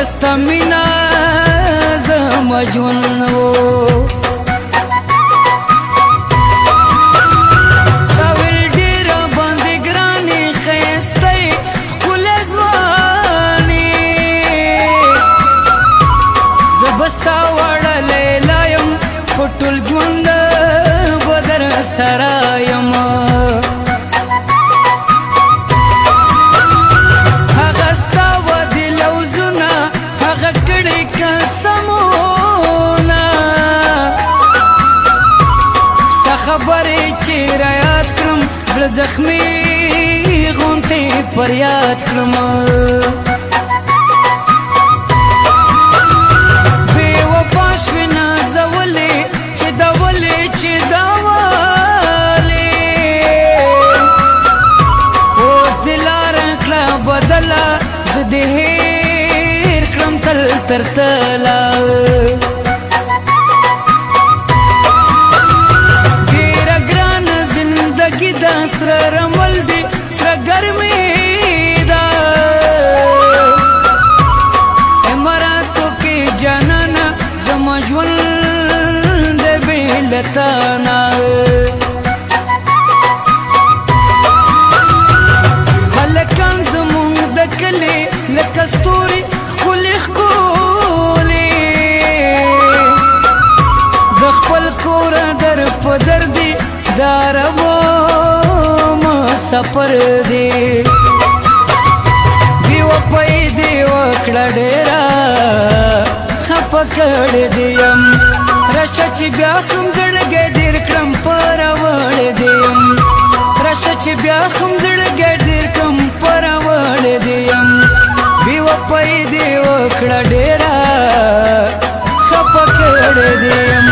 دستا مینا زما ژوند و تا ویل ډېره باندې ګرانې ښایسته یې ښکلې ځوانې زه به ستا وړه لیلا یم په ټول ژوند به در سره یم خبرې چې رایاد کړم زړه زخمي غونتې فریاد کړم بې وفا شوې نازولې چې دا ولې چې دا ولې اوس دې لاره کړه بدله زه دې هېر کړم تل تر تله سره رمل دی سره ګرمي دا اماراتو کې جانانا زما ژوند بې له تا نه هلکان زمونږ د کلي لکه ستوري ښکلې ښکلې د خپل کوره در په در دي دا ربو سفر دی بی وفای دی وکړه ډېره خفه کړې دی یم راشه چې بیا کوم زړګی ډېر کړم په راوړې دی یم راشه چې بیا کوم زړګی ډېر کړم په راوړې دی یم بی وفای دی وکړه ډېره خفه کړې دی یم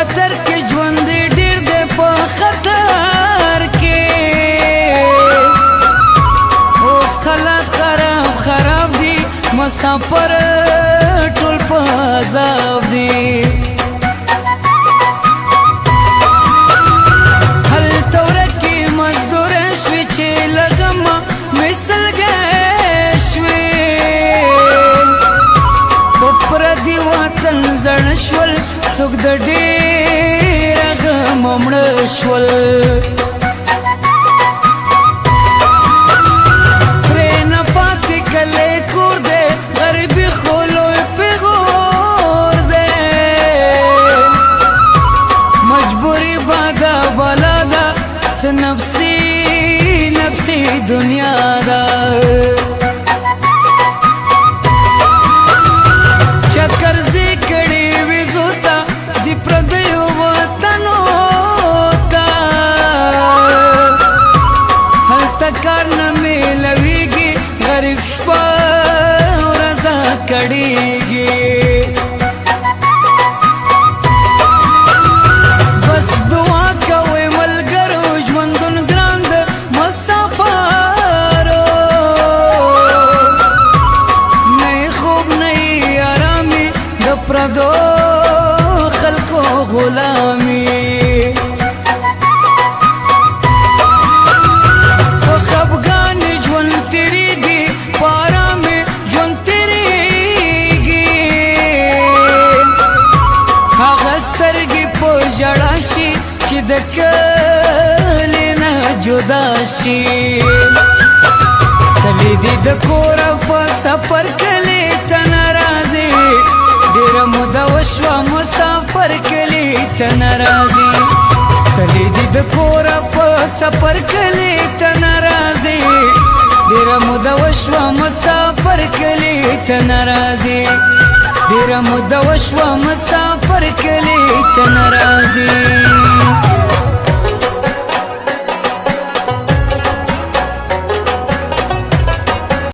خطر کې ژوند ډېر دی په خطر کې اوس حالات خراب خراب دي مسافر ټول په عذاب دي هلته ورکې مزدوره شوې چې له غمه مثلګۍ شوې په پردي وطن زړه شول څوک د ډېره غمه مړه شول پرې نه پاتې کلی کور دی غریبي خو لوی پیغور دی مجبوري به دا بلا ده څه نفسي نفسي دنیا ده چکرځي کړي وي زوته ځي پردیو وطنو ته هلته کار نه میلویږي غریب شپه ورځه کړېږي بس دعا کوئ ملګرو ژوندون ګران د مسافرو نه یې خوب نه یې ارامي د پردو خلکو غلامي په خفګان ژوند تېرېږي په ارام ژوند تېرېږي هغه سترګې په ژړا شي چې د کلي نه جدا شي تلې دي د کوره په سفر کلي ته نه راځي ډېره موده وشوه مسافر کلي ته نه راځي تلې دي د کوره په سفر کلي ته نه راځي ډېره موده وشوه مسافر کلي ته نه راځي ډېره موده وشوه مسافر کلي ته نه راځي